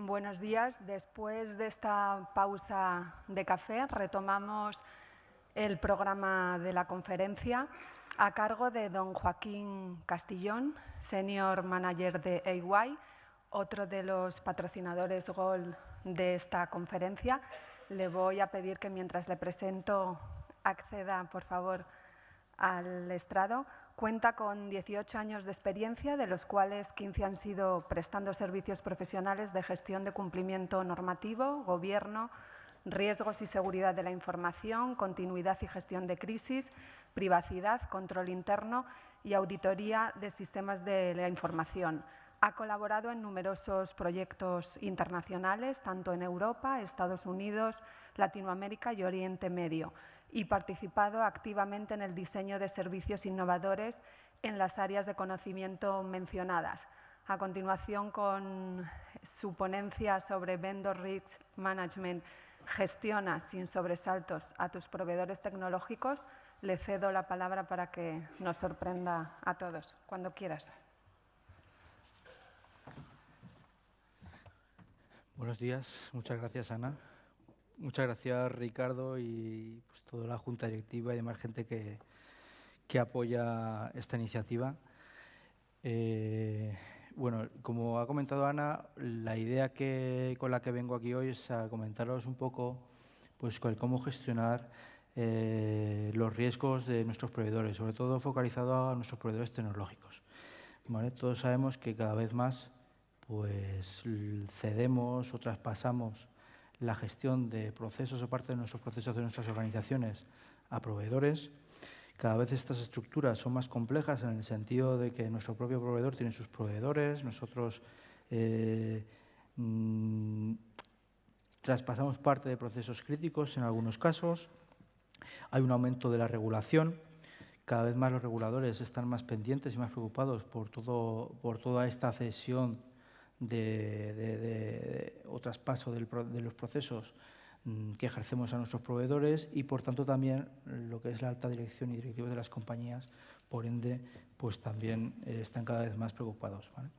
Buenos días. Después de esta pausa de café, retomamos el programa de la conferencia a cargo de don Joaquín Castillón, Senior Manager de EY, otro de los patrocinadores Gold de esta conferencia. Le voy a pedir que mientras le presento acceda, por favor, al estrado. Cuenta con 18 años de experiencia, de los cuales 15 han sido prestando servicios profesionales de gestión de cumplimiento normativo, gobierno, riesgos y seguridad de la información, continuidad y gestión de crisis, privacidad, control interno y auditoría de sistemas de la información. Ha colaborado en numerosos proyectos internacionales, tanto en Europa, Estados Unidos, Latinoamérica y Oriente Medio, y participado activamente en el diseño de servicios innovadores en las áreas de conocimiento mencionadas. A continuación, con su ponencia sobre Vendor Risk Management, gestiona sin sobresaltos a tus proveedores tecnológicos, le cedo la palabra para que nos sorprenda a todos. Cuando quieras. Buenos días, muchas gracias, Ana. Muchas gracias, Ricardo, y pues, toda la Junta Directiva y demás gente que apoya esta iniciativa. Bueno, como ha comentado Ana, la idea con la que vengo aquí hoy es a comentaros un poco pues, cómo gestionar los riesgos de nuestros proveedores, sobre todo focalizado a nuestros proveedores tecnológicos. ¿Vale? Todos sabemos que cada vez más pues, cedemos o traspasamos la gestión de procesos o parte de nuestros procesos de nuestras organizaciones a proveedores. Cada vez estas estructuras son más complejas en el sentido de que nuestro propio proveedor tiene sus proveedores, nosotros traspasamos parte de procesos críticos en algunos casos. Hay un aumento de la regulación. Cada vez más los reguladores están más pendientes y más preocupados por toda esta cesión o traspaso de los procesos que ejercemos a nuestros proveedores y, por tanto, también lo que es la alta dirección y directivos de las compañías, por ende, pues también están cada vez más preocupados, ¿vale?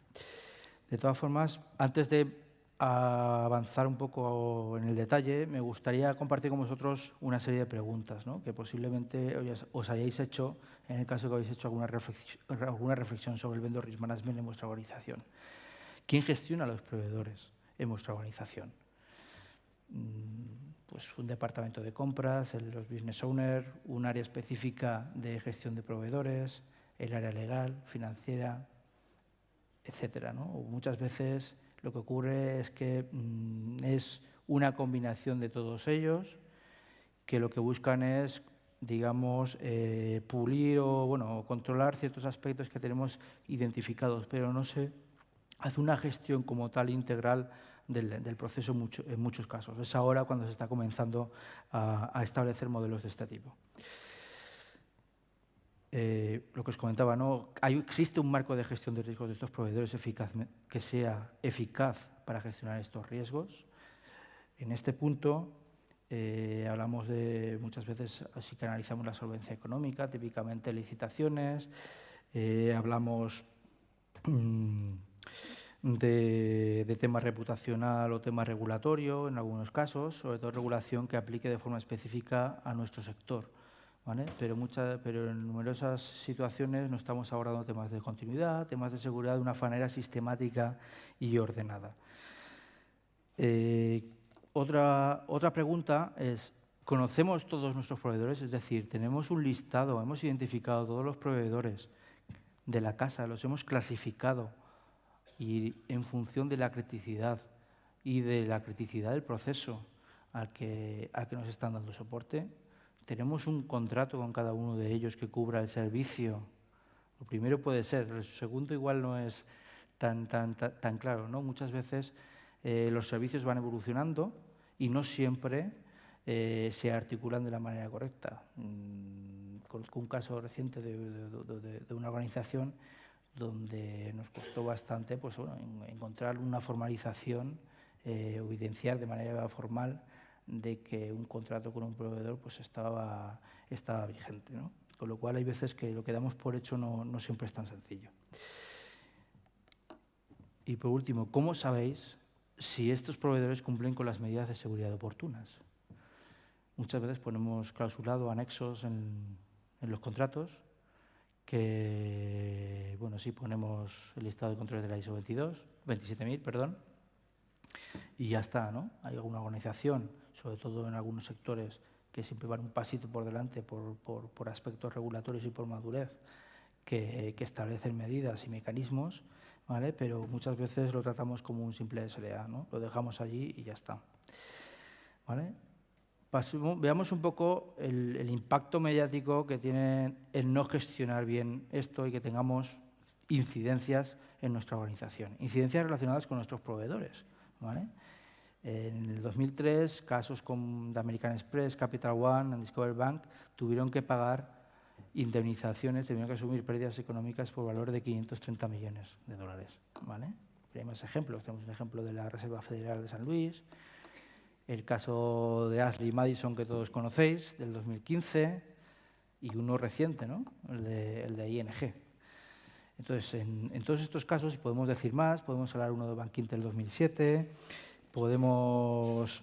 De todas formas, antes de avanzar un poco en el detalle, me gustaría compartir con vosotros una serie de preguntas, ¿no? Que posiblemente os hayáis hecho, en el caso que habéis hecho alguna reflexión sobre el Vendor Risk Management en vuestra organización. ¿Quién gestiona a los proveedores en vuestra organización? Pues un departamento de compras, los business owners, un área específica de gestión de proveedores, el área legal, financiera, etcétera, ¿no? O muchas veces lo que ocurre es que es una combinación de todos ellos que lo que buscan es, digamos, pulir o controlar ciertos aspectos que tenemos identificados, pero no se hace una gestión como tal integral del proceso en muchos casos. Es ahora cuando se está comenzando a establecer modelos de este tipo. Lo que os comentaba, ¿no? Existe un marco de gestión de riesgos de estos proveedores que sea eficaz para gestionar estos riesgos. En este punto hablamos de, muchas veces, así que analizamos la solvencia económica, típicamente licitaciones, hablamos de tema reputacional o tema regulatorio en algunos casos, sobre todo regulación que aplique de forma específica a nuestro sector, ¿vale? Pero en numerosas situaciones no estamos abordando temas de continuidad, temas de seguridad de una manera sistemática y ordenada. Otra pregunta es, ¿conocemos todos nuestros proveedores? Es decir, tenemos un listado, hemos identificado todos los proveedores de la casa, los hemos clasificado y en función de la criticidad y de la criticidad del proceso al que nos están dando soporte, tenemos un contrato con cada uno de ellos que cubra el servicio. Lo primero puede ser, el segundo igual no es tan claro, ¿no? Muchas veces los servicios van evolucionando y no siempre se articulan de la manera correcta. Con un caso reciente de una organización donde nos costó bastante pues, bueno, encontrar una formalización o evidenciar de manera formal de que un contrato con un proveedor pues, estaba vigente, ¿no? Con lo cual hay veces que lo que damos por hecho no siempre es tan sencillo. Y por último, ¿cómo sabéis si estos proveedores cumplen con las medidas de seguridad oportunas. Muchas veces ponemos clausulado anexos en los contratos que, bueno, sí ponemos el listado de controles de la ISO 27000, perdón, y ya está, ¿no? Hay alguna organización, sobre todo en algunos sectores, que siempre van un pasito por delante por aspectos regulatorios y por madurez, que establecen medidas y mecanismos, ¿vale? Pero muchas veces lo tratamos como un simple SLA, ¿no? Lo dejamos allí y ya está, ¿vale? Veamos un poco el impacto mediático que tiene el no gestionar bien esto y que tengamos incidencias en nuestra organización, incidencias relacionadas con nuestros proveedores, ¿vale? En el 2003, casos de American Express, Capital One y Discover Bank tuvieron que pagar indemnizaciones, tuvieron que asumir pérdidas económicas por valor de 530 millones de dólares, ¿vale? Hay más ejemplos. Tenemos un ejemplo de la Reserva Federal de San Luis, el caso de Ashley Madison, que todos conocéis, del 2015, y uno reciente, ¿no? el de ING. Entonces, en todos estos casos, podemos decir más, podemos hablar uno de Bankinter del 2007, podemos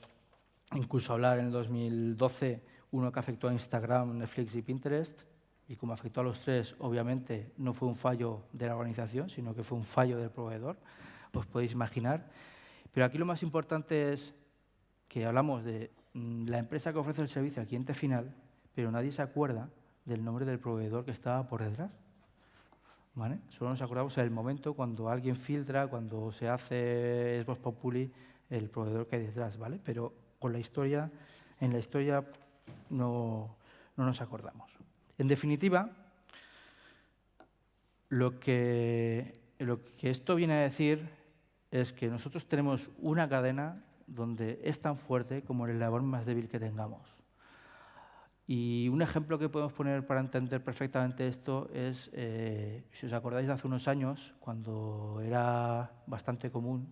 incluso hablar en el 2012 uno que afectó a Instagram, Netflix y Pinterest, y como afectó a los tres, obviamente no fue un fallo de la organización, sino que fue un fallo del proveedor, os podéis imaginar. Pero aquí lo más importante es que hablamos de la empresa que ofrece el servicio al cliente final, pero nadie se acuerda del nombre del proveedor que estaba por detrás, ¿vale? Solo nos acordamos en el momento cuando alguien filtra, cuando se hace Vox Populi, el proveedor que hay detrás, ¿vale? Pero en la historia no nos acordamos. En definitiva, lo que esto viene a decir es que nosotros tenemos una cadena donde es tan fuerte como el eslabón más débil que tengamos. Y un ejemplo que podemos poner para entender perfectamente esto es, si os acordáis de hace unos años, cuando era bastante común,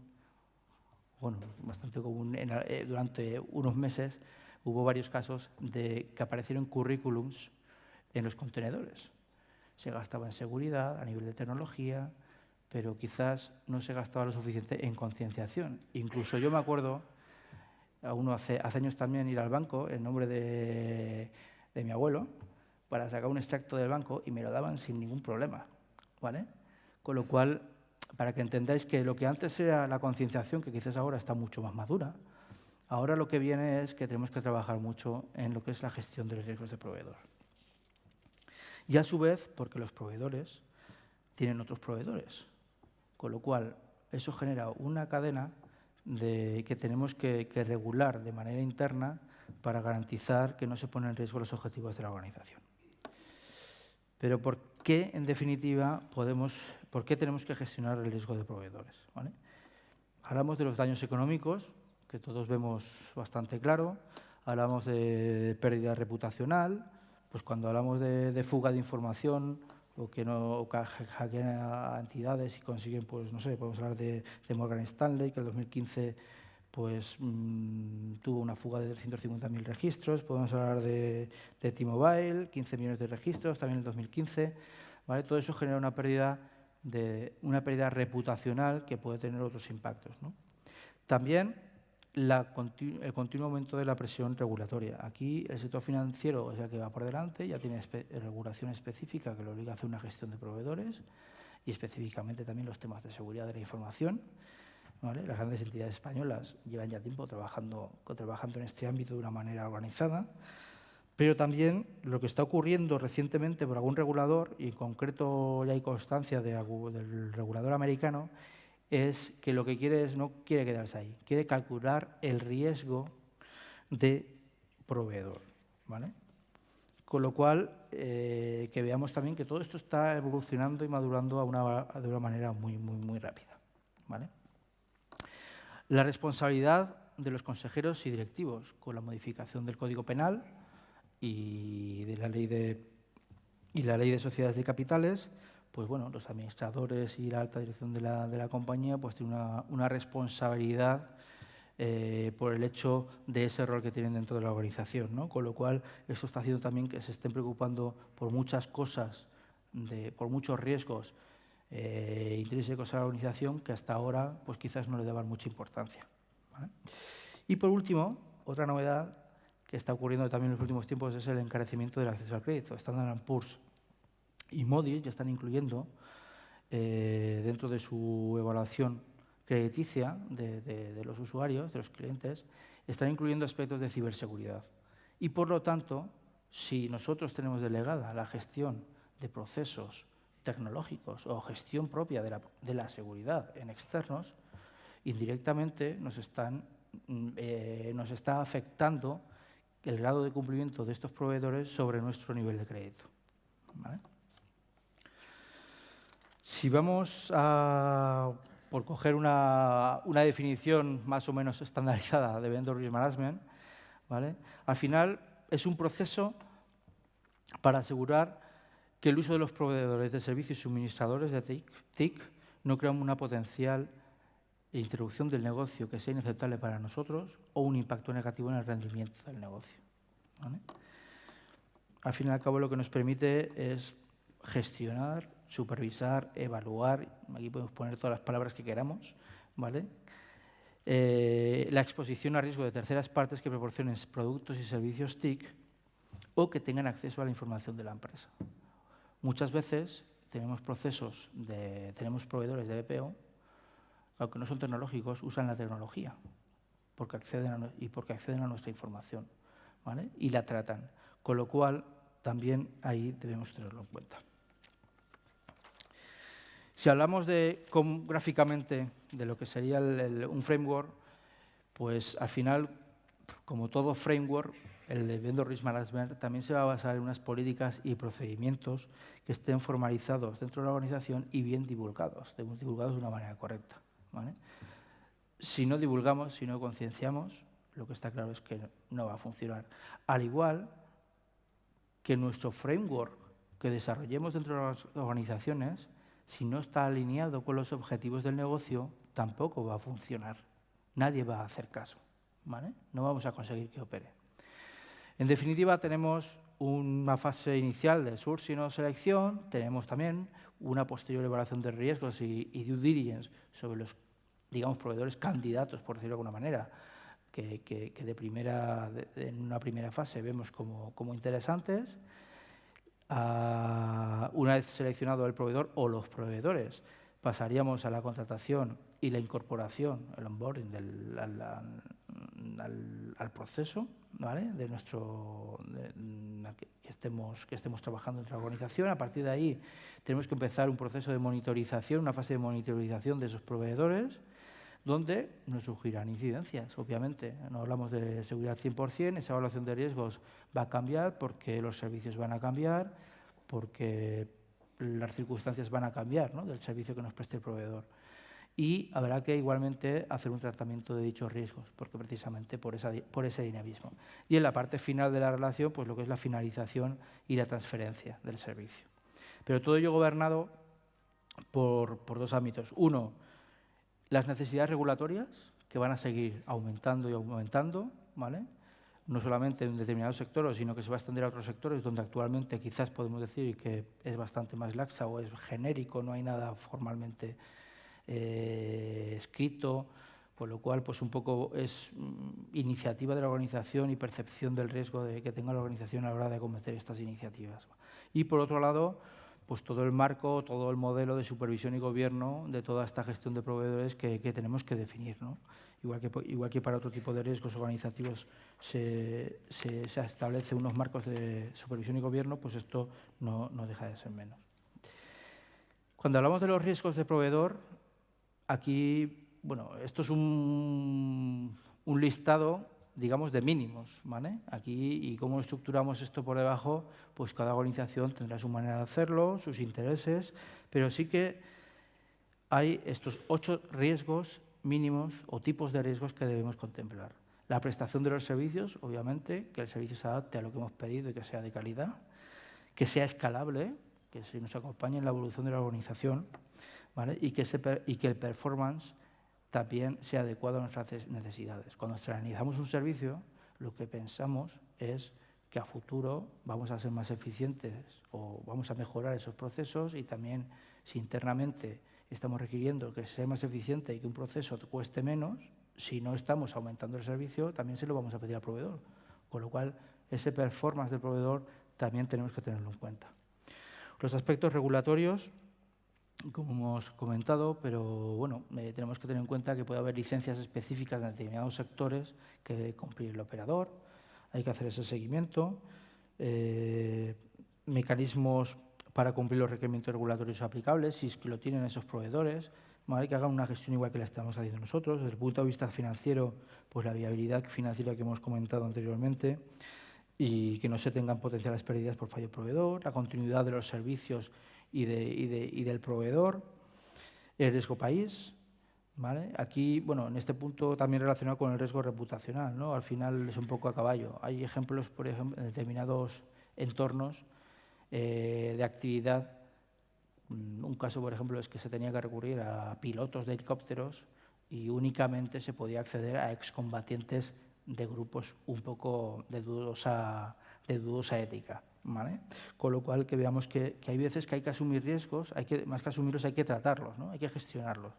durante unos meses, hubo varios casos de que aparecieron currículums en los contenedores. Se gastaba en seguridad, a nivel de tecnología, pero quizás no se gastaba lo suficiente en concienciación. Incluso yo me acuerdo, hace años también, ir al banco en nombre de mi abuelo para sacar un extracto del banco y me lo daban sin ningún problema, ¿vale? Con lo cual, para que entendáis que lo que antes era la concienciación, que quizás ahora está mucho más madura, ahora lo que viene es que tenemos que trabajar mucho en lo que es la gestión de los riesgos de proveedor. Y a su vez, porque los proveedores tienen otros proveedores, con lo cual eso genera una cadena que tenemos que regular de manera interna para garantizar que no se ponen en riesgo los objetivos de la organización. Pero ¿por qué, en definitiva, por qué tenemos que gestionar el riesgo de proveedores? ¿Vale? Hablamos de los daños económicos, que todos vemos bastante claro. Hablamos de pérdida reputacional, pues cuando hablamos de fuga de información o que hackean a entidades y consiguen, pues no sé, podemos hablar de Morgan Stanley, que en el 2015 pues, tuvo una fuga de 350.000 registros. Podemos hablar de T-Mobile, 15 millones de registros, también en el 2015. ¿Vale? Todo eso genera una pérdida reputacional que puede tener otros impactos, ¿no? También el continuo aumento de la presión regulatoria. Aquí el sector financiero es el que va por delante, ya tiene regulación específica que lo obliga a hacer una gestión de proveedores y específicamente también los temas de seguridad de la información, ¿vale? Las grandes entidades españolas llevan ya tiempo trabajando en este ámbito de una manera organizada, pero también lo que está ocurriendo recientemente por algún regulador, y en concreto ya hay constancia del regulador americano, es que lo que quiere no quiere quedarse ahí, quiere calcular el riesgo de proveedor, ¿vale? Con lo cual, que veamos también que todo esto está evolucionando y madurando de una manera muy rápida, ¿vale? La responsabilidad de los consejeros y directivos con la modificación del Código Penal y de la ley de sociedades de capitales, pues bueno, los administradores y la alta dirección de la compañía pues tienen una responsabilidad por el hecho de ese rol que tienen dentro de la organización, ¿no? Con lo cual, eso está haciendo también que se estén preocupando por muchas cosas, por muchos riesgos intrínsecos a la organización que hasta ahora pues quizás no le daban mucha importancia, ¿vale? Y por último, otra novedad que está ocurriendo también en los últimos tiempos es el encarecimiento del acceso al crédito. Standard & Poor's y Moody's ya están incluyendo dentro de su evaluación crediticia de los usuarios, de los clientes, están incluyendo aspectos de ciberseguridad. Y por lo tanto, si nosotros tenemos delegada la gestión de procesos tecnológicos o gestión propia de la seguridad en externos, indirectamente nos está afectando el grado de cumplimiento de estos proveedores sobre nuestro nivel de crédito, ¿vale? Si vamos por coger una definición más o menos estandarizada de Vendor Risk Management, ¿vale? Al final es un proceso para asegurar que el uso de los proveedores de servicios y suministradores de TIC no crea una potencial interrupción del negocio que sea inaceptable para nosotros o un impacto negativo en el rendimiento del negocio, ¿vale? Al fin y al cabo, lo que nos permite es gestionar, supervisar, evaluar, aquí podemos poner todas las palabras que queramos, ¿vale? La exposición a riesgo de terceras partes que proporcionen productos y servicios TIC o que tengan acceso a la información de la empresa. Muchas veces tenemos tenemos proveedores de BPO, aunque no son tecnológicos, usan la tecnología porque acceden a nuestra información, ¿vale? Y la tratan, con lo cual también ahí debemos tenerlo en cuenta. Si hablamos gráficamente de lo que sería un framework, pues al final, como todo framework, el de Vendor Risk Management también se va a basar en unas políticas y procedimientos que estén formalizados dentro de la organización y bien divulgados de una manera correcta, ¿vale? Si no divulgamos, si no concienciamos, lo que está claro es que no va a funcionar. Al igual que nuestro framework que desarrollemos dentro de las organizaciones, si no está alineado con los objetivos del negocio, tampoco va a funcionar. Nadie va a hacer caso, ¿vale? No vamos a conseguir que opere. En definitiva, tenemos una fase inicial de sourcing o selección, tenemos también una posterior evaluación de riesgos y due diligence sobre los, digamos, proveedores candidatos, por decirlo de alguna manera, que en una primera fase vemos como interesantes. Una vez seleccionado el proveedor o los proveedores, pasaríamos a la contratación y la incorporación, el onboarding al proceso, ¿vale? Que estemos trabajando en la organización. A partir de ahí tenemos que empezar un proceso de monitorización, una fase de monitorización de esos proveedores, donde nos surgirán incidencias, obviamente. No hablamos de seguridad 100%, esa evaluación de riesgos va a cambiar porque los servicios van a cambiar, porque las circunstancias van a cambiar, ¿no?, del servicio que nos preste el proveedor. Y habrá que igualmente hacer un tratamiento de dichos riesgos, porque precisamente por ese dinamismo. Y en la parte final de la relación, pues lo que es la finalización y la transferencia del servicio. Pero todo ello gobernado por dos ámbitos. Uno, las necesidades regulatorias, que van a seguir aumentando y aumentando, ¿vale? No solamente en determinados sectores, sino que se va a extender a otros sectores donde actualmente quizás podemos decir que es bastante más laxa o es genérico, no hay nada formalmente escrito, con lo cual pues un poco es iniciativa de la organización y percepción del riesgo que tenga la organización a la hora de acometer estas iniciativas. Y por otro lado, pues todo el marco, todo el modelo de supervisión y gobierno de toda esta gestión de proveedores que tenemos que definir, ¿no? Igual que para otro tipo de riesgos organizativos se establece unos marcos de supervisión y gobierno, pues esto no deja de ser menos. Cuando hablamos de los riesgos de proveedor, aquí, bueno, esto es un listado, digamos, de mínimos, ¿vale? Aquí, y cómo estructuramos esto por debajo, pues cada organización tendrá su manera de hacerlo, sus intereses, pero sí que hay estos 8 riesgos mínimos o tipos de riesgos que debemos contemplar. La prestación de los servicios, obviamente, que el servicio se adapte a lo que hemos pedido y que sea de calidad, que sea escalable, que se nos acompañe en la evolución de la organización, ¿vale? Y que el performance también sea adecuado a nuestras necesidades. Cuando externalizamos un servicio, lo que pensamos es que a futuro vamos a ser más eficientes o vamos a mejorar esos procesos, y también si internamente estamos requiriendo que sea más eficiente y que un proceso cueste menos, si no estamos aumentando el servicio, también se lo vamos a pedir al proveedor. Con lo cual, ese performance del proveedor también tenemos que tenerlo en cuenta. Los aspectos regulatorios, como hemos comentado, pero bueno, tenemos que tener en cuenta que puede haber licencias específicas de determinados sectores que debe cumplir el operador, hay que hacer ese seguimiento, mecanismos para cumplir los requerimientos regulatorios aplicables, si es que lo tienen esos proveedores, ¿vale? Que hagan una gestión igual que la estamos haciendo nosotros. Desde el punto de vista financiero, pues la viabilidad financiera que hemos comentado anteriormente y que no se tengan potenciales pérdidas por fallo proveedor, la continuidad de los servicios y del proveedor, el riesgo país, ¿vale? Aquí, bueno, en este punto también relacionado con el riesgo reputacional, ¿no? Al final es un poco a caballo. Hay ejemplos, por ejemplo, en determinados entornos de actividad. Un caso, por ejemplo, es que se tenía que recurrir a pilotos de helicópteros y únicamente se podía acceder a excombatientes de grupos un poco de dudosa ética, ¿vale? Con lo cual, que veamos que hay veces que hay que asumir riesgos, más que asumirlos hay que tratarlos, ¿no? Hay que gestionarlos.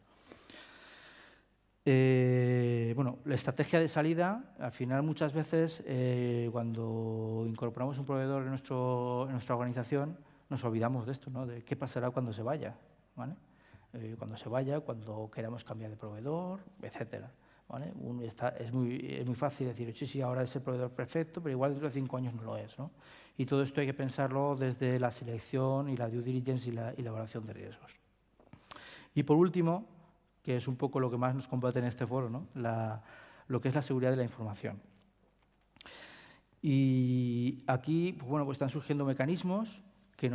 Bueno, la estrategia de salida, al final muchas veces cuando incorporamos un proveedor en nuestra organización, nos olvidamos de esto, ¿no? De qué pasará cuando se vaya, ¿vale? Cuando se vaya, cuando queramos cambiar de proveedor, etcétera, ¿vale? Es muy fácil decir, sí, ahora es el proveedor perfecto, pero igual dentro de 5 años no lo es, ¿no? Y todo esto hay que pensarlo desde la selección y la due diligence y la evaluación de riesgos. Y por último, que es un poco lo que más nos compete en este foro, ¿no? Lo que es la seguridad de la información. Y aquí, pues bueno, pues están surgiendo mecanismos,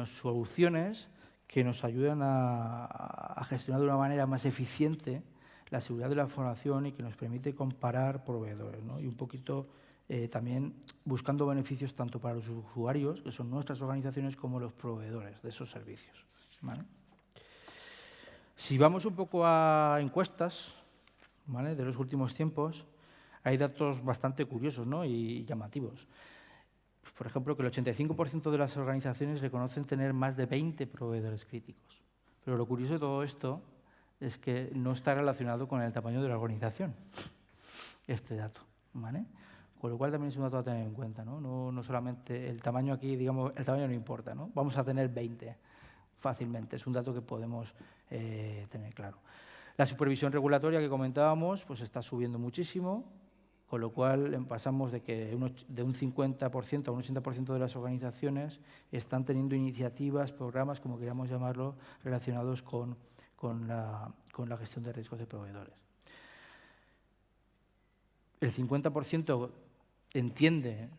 soluciones que nos ayudan a gestionar de una manera más eficiente la seguridad de la información y que nos permite comparar proveedores, ¿no? Y un poquito también buscando beneficios tanto para los usuarios, que son nuestras organizaciones, como los proveedores de esos servicios, ¿vale? Si vamos un poco a encuestas, ¿vale?, de los últimos tiempos, hay datos bastante curiosos, ¿no?, y llamativos. Por ejemplo, que el 85% de las organizaciones reconocen tener más de 20 proveedores críticos. Pero lo curioso de todo esto es que no está relacionado con el tamaño de la organización, este dato, ¿vale? Con lo cual también es un dato a tener en cuenta, ¿no? No solamente el tamaño aquí, digamos, el tamaño no importa, ¿no? Vamos a tener 20 fácilmente, es un dato que podemos tener claro. La supervisión regulatoria que comentábamos, pues está subiendo muchísimo, con lo cual pasamos de un 50% a un 80% de las organizaciones están teniendo iniciativas, programas, como queramos llamarlo, relacionados con la gestión de riesgos de proveedores. El 50% entiende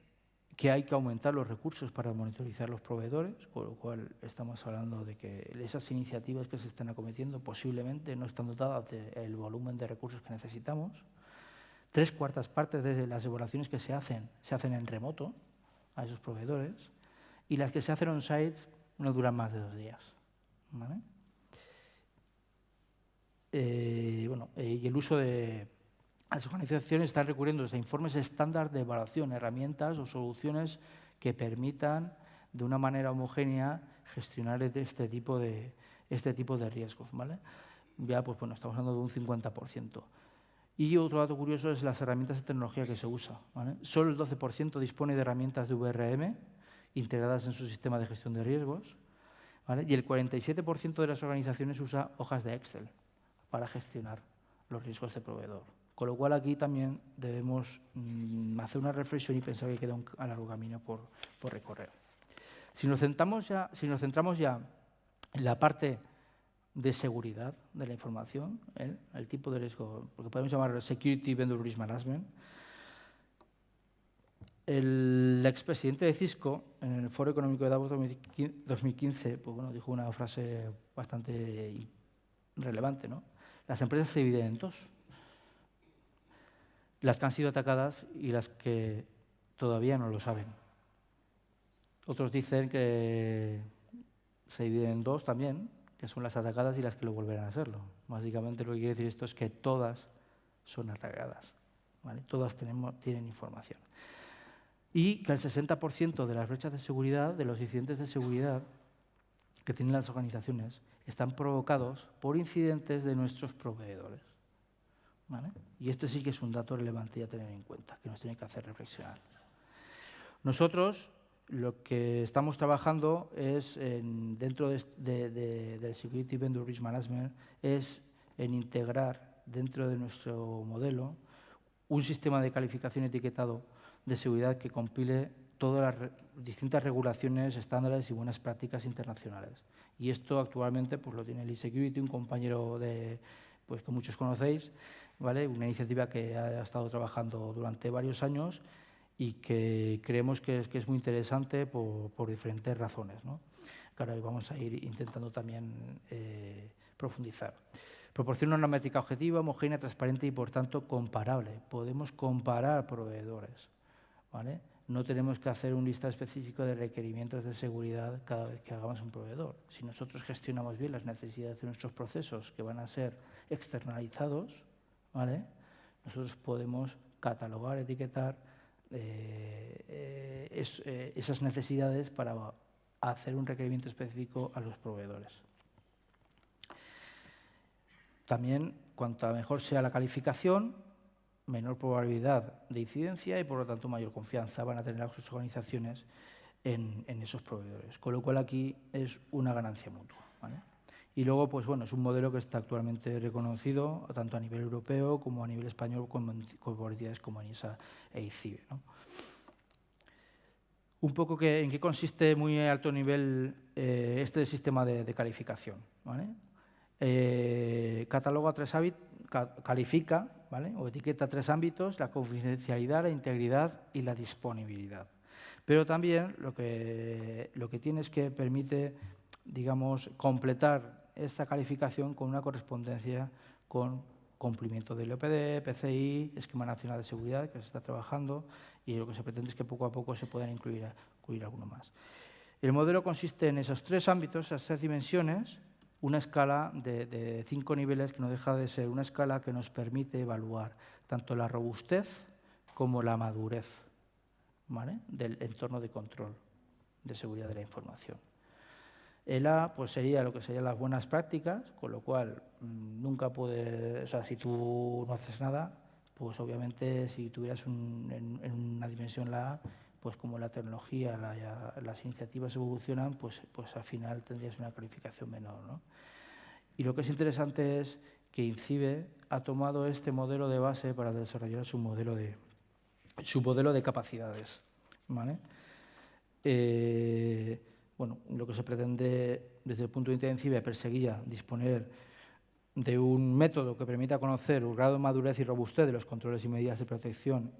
que hay que aumentar los recursos para monitorizar los proveedores, con lo cual estamos hablando de que esas iniciativas que se están acometiendo posiblemente no están dotadas del volumen de recursos que necesitamos. 3/4 partes de las evaluaciones que se hacen en remoto a esos proveedores, y las que se hacen on-site no duran más de 2 días, ¿vale? Y el uso de... Las organizaciones están recurriendo a informes estándar de evaluación, herramientas o soluciones que permitan de una manera homogénea gestionar este tipo de riesgos, ¿vale? Ya, pues bueno, estamos hablando de un 50%. Y otro dato curioso es las herramientas de tecnología que se usa, ¿vale? Solo el 12% dispone de herramientas de VRM integradas en su sistema de gestión de riesgos, ¿vale? Y el 47% de las organizaciones usa hojas de Excel para gestionar los riesgos de proveedor. Con lo cual aquí también debemos hacer una reflexión y pensar que queda un largo camino por recorrer. Si nos centramos ya en la parte de seguridad de la información, el tipo de riesgo, lo que podemos llamar Security Vendor Risk Management, el expresidente de Cisco, en el Foro Económico de Davos 2015, pues bueno, dijo una frase bastante relevante, ¿no? Las empresas se dividen en 2. Las que han sido atacadas y las que todavía no lo saben. Otros dicen que se dividen en 2 también, que son las atacadas y las que lo volverán a serlo. Básicamente lo que quiere decir esto es que todas son atacadas, ¿vale? Todas tienen información. Y que el 60% de las brechas de seguridad, de los incidentes de seguridad que tienen las organizaciones, están provocados por incidentes de nuestros proveedores. ¿vale? Y este sí que es un dato relevante a tener en cuenta, que nos tiene que hacer reflexionar. Nosotros lo que estamos trabajando es, dentro del Security Vendor Risk Management, es en integrar dentro de nuestro modelo un sistema de calificación etiquetado de seguridad que compile todas las distintas regulaciones, estándares y buenas prácticas internacionales. Y esto actualmente pues, lo tiene el eSecurity, un compañero pues, que muchos conocéis, ¿vale? Una iniciativa que ha estado trabajando durante varios años y que creemos que es muy interesante por diferentes razones, ¿no? Que ahora vamos a ir intentando también profundizar. Proporciona una métrica objetiva, homogénea, transparente y, por tanto, comparable. Podemos comparar proveedores, ¿vale? No tenemos que hacer un listado específico de requerimientos de seguridad cada vez que hagamos un proveedor. Si nosotros gestionamos bien las necesidades de nuestros procesos que van a ser externalizados, ¿vale? Nosotros podemos catalogar, etiquetar esas necesidades para hacer un requerimiento específico a los proveedores. También, cuanto mejor sea la calificación, menor probabilidad de incidencia y, por lo tanto, mayor confianza van a tener las organizaciones en esos proveedores. Con lo cual, aquí es una ganancia mutua, ¿vale? Y luego, pues bueno, es un modelo que está actualmente reconocido tanto a nivel europeo como a nivel español con entidades como ENISA e ICIBE, ¿no? Un poco en qué consiste muy alto nivel este sistema de calificación, ¿vale? Cataloga califica, ¿vale? O etiqueta 3 ámbitos: la confidencialidad, la integridad y la disponibilidad. Pero también lo que tiene es que permite, digamos, completar esta calificación con una correspondencia con cumplimiento del OPD, PCI, Esquema Nacional de Seguridad, que se está trabajando, y lo que se pretende es que poco a poco se puedan incluir alguno más. El modelo consiste en esos 3 ámbitos, esas 3 dimensiones, una escala de 5 niveles que no deja de ser una escala que nos permite evaluar tanto la robustez como la madurez, ¿vale?, del entorno de control de seguridad de la información. El A pues sería lo que serían las buenas prácticas, con lo cual nunca puedes, o sea, si tú no haces nada, pues obviamente si tuvieras en una dimensión la A, pues como la tecnología, las iniciativas evolucionan, pues al final tendrías una calificación menor, ¿no? Y lo que es interesante es que INCIBE ha tomado este modelo de base para desarrollar su modelo de capacidades, ¿vale? Bueno, lo que se pretende desde el punto de vista de INCIBE perseguía disponer de un método que permita conocer el grado de madurez y robustez de los controles y medidas de protección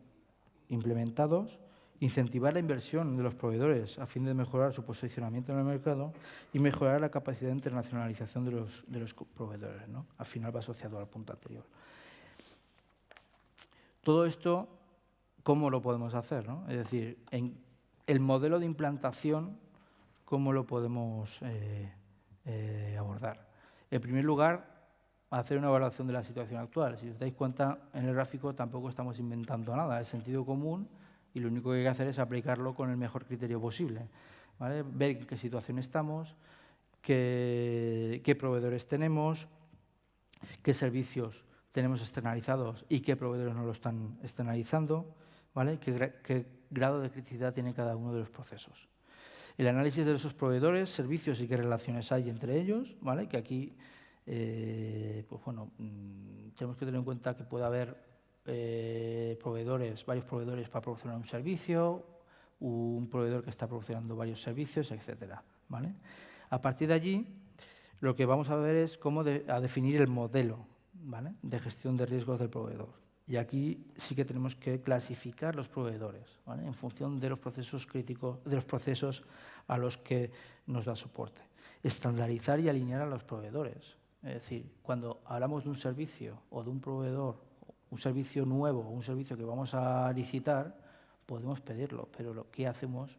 implementados, incentivar la inversión de los proveedores a fin de mejorar su posicionamiento en el mercado y mejorar la capacidad de internacionalización de los proveedores, ¿no? Al final va asociado al punto anterior. Todo esto, ¿cómo lo podemos hacer, ¿no? Es decir, en el modelo de implantación, ¿cómo lo podemos abordar? En primer lugar, hacer una evaluación de la situación actual. Si os dais cuenta, en el gráfico tampoco estamos inventando nada, es sentido común y lo único que hay que hacer es aplicarlo con el mejor criterio posible, ¿vale? Ver en qué situación estamos, qué proveedores tenemos, qué servicios tenemos externalizados y qué proveedores no lo están externalizando, ¿vale? Qué grado de criticidad tiene cada uno de los procesos. El análisis de esos proveedores, servicios y qué relaciones hay entre ellos, ¿vale? Que aquí pues bueno, tenemos que tener en cuenta que puede haber varios proveedores para proporcionar un servicio, un proveedor que está proporcionando varios servicios, etcétera, ¿vale? A partir de allí, lo que vamos a ver es cómo definir el modelo, ¿vale?, de gestión de riesgos del proveedor. Y aquí sí que tenemos que clasificar los proveedores, ¿vale?, en función de los procesos críticos, de los procesos a los que nos da soporte. Estandarizar y alinear a los proveedores. Es decir, cuando hablamos de un servicio o de un proveedor, un servicio nuevo o un servicio que vamos a licitar, podemos pedirlo, pero ¿qué hacemos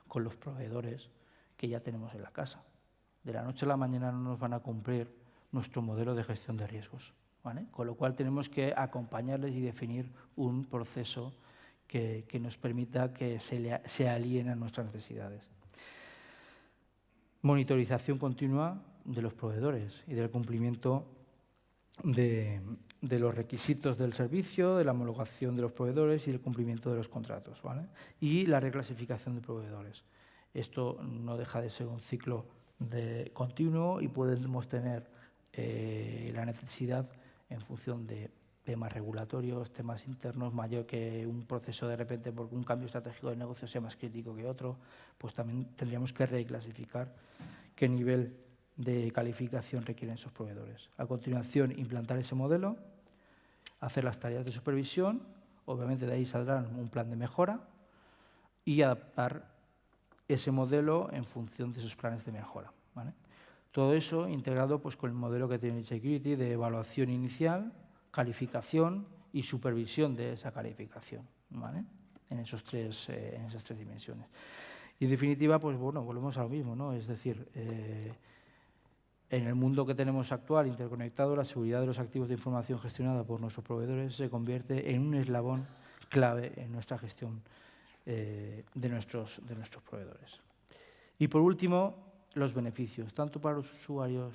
con los proveedores que ya tenemos en la casa? De la noche a la mañana no nos van a cumplir nuestro modelo de gestión de riesgos, ¿vale? Con lo cual tenemos que acompañarles y definir un proceso que nos permita que se alienen a nuestras necesidades. Monitorización continua de los proveedores y del cumplimiento de los requisitos del servicio, de la homologación de los proveedores y del cumplimiento de los contratos, ¿vale? Y la reclasificación de proveedores. Esto no deja de ser un ciclo continuo y podemos tener la necesidad, en función de temas regulatorios, temas internos, mayor que un proceso de repente, porque un cambio estratégico de negocio sea más crítico que otro, pues también tendríamos que reclasificar qué nivel de calificación requieren esos proveedores. A continuación, implantar ese modelo, hacer las tareas de supervisión, obviamente de ahí saldrán un plan de mejora y adaptar ese modelo en función de esos planes de mejora, ¿vale? Todo eso integrado pues, con el modelo que tiene Security de evaluación inicial, calificación y supervisión de esa calificación, ¿vale? En esas tres dimensiones. Y en definitiva, pues bueno, volvemos a lo mismo, ¿no? Es decir, en el mundo que tenemos actual, interconectado, la seguridad de los activos de información gestionada por nuestros proveedores se convierte en un eslabón clave en nuestra gestión de nuestros proveedores. Y por último, los beneficios, tanto para los usuarios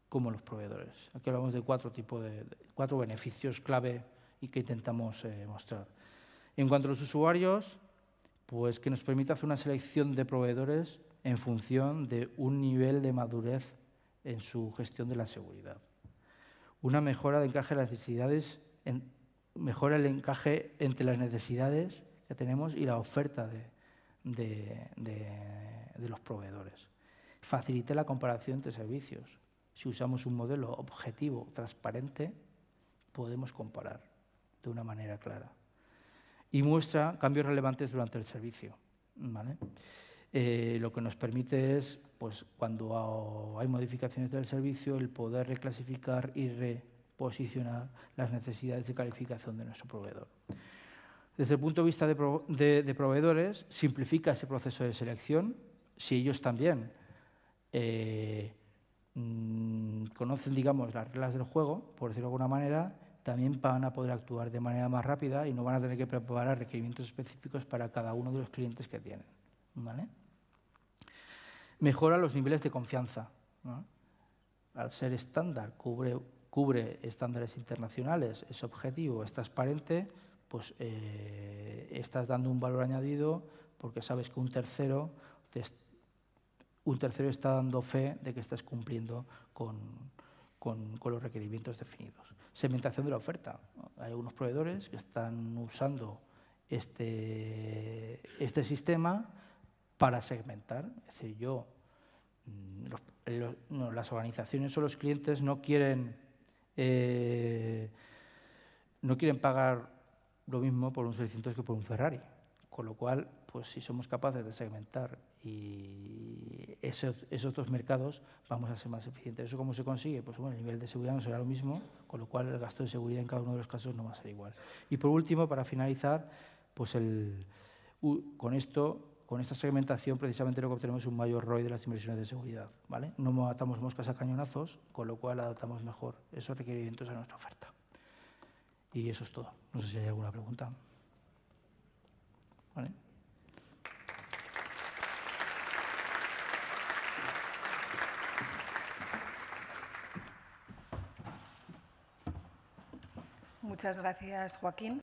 como los proveedores. Aquí hablamos de cuatro beneficios clave y que intentamos mostrar. En cuanto a los usuarios, pues que nos permite hacer una selección de proveedores en función de un nivel de madurez en su gestión de la seguridad. Una mejora de encaje de las necesidades, mejora el encaje entre las necesidades que tenemos y la oferta de los proveedores. Facilita la comparación entre servicios. Si usamos un modelo objetivo, transparente, podemos comparar de una manera clara. Y muestra cambios relevantes durante el servicio, ¿vale? Lo que nos permite es, pues, cuando hay modificaciones del servicio, el poder reclasificar y reposicionar las necesidades de calificación de nuestro proveedor. Desde el punto de vista de proveedores, simplifica ese proceso de selección. Si ellos también conocen, digamos, las reglas del juego, por decirlo de alguna manera, también van a poder actuar de manera más rápida y no van a tener que preparar requerimientos específicos para cada uno de los clientes que tienen, ¿vale? Mejora los niveles de confianza, ¿no? Al ser estándar, cubre estándares internacionales, es objetivo, es transparente, pues estás dando un valor añadido porque sabes que un tercero está dando fe de que estás cumpliendo con los requerimientos definidos. Segmentación de la oferta. Hay algunos proveedores que están usando este sistema para segmentar. Es decir, las organizaciones o los clientes no quieren pagar lo mismo por un 600 que por un Ferrari. Con lo cual, pues si somos capaces de segmentar y esos dos mercados, vamos a ser más eficientes. ¿Eso cómo se consigue? Pues bueno, el nivel de seguridad no será lo mismo, con lo cual el gasto de seguridad en cada uno de los casos no va a ser igual. Y por último, para finalizar, pues con esta segmentación precisamente lo que obtenemos es un mayor ROI de las inversiones de seguridad, ¿vale? No matamos moscas a cañonazos, con lo cual adaptamos mejor esos requerimientos a nuestra oferta. Y eso es todo. No sé si hay alguna pregunta. ¿Vale? Muchas gracias, Joaquín.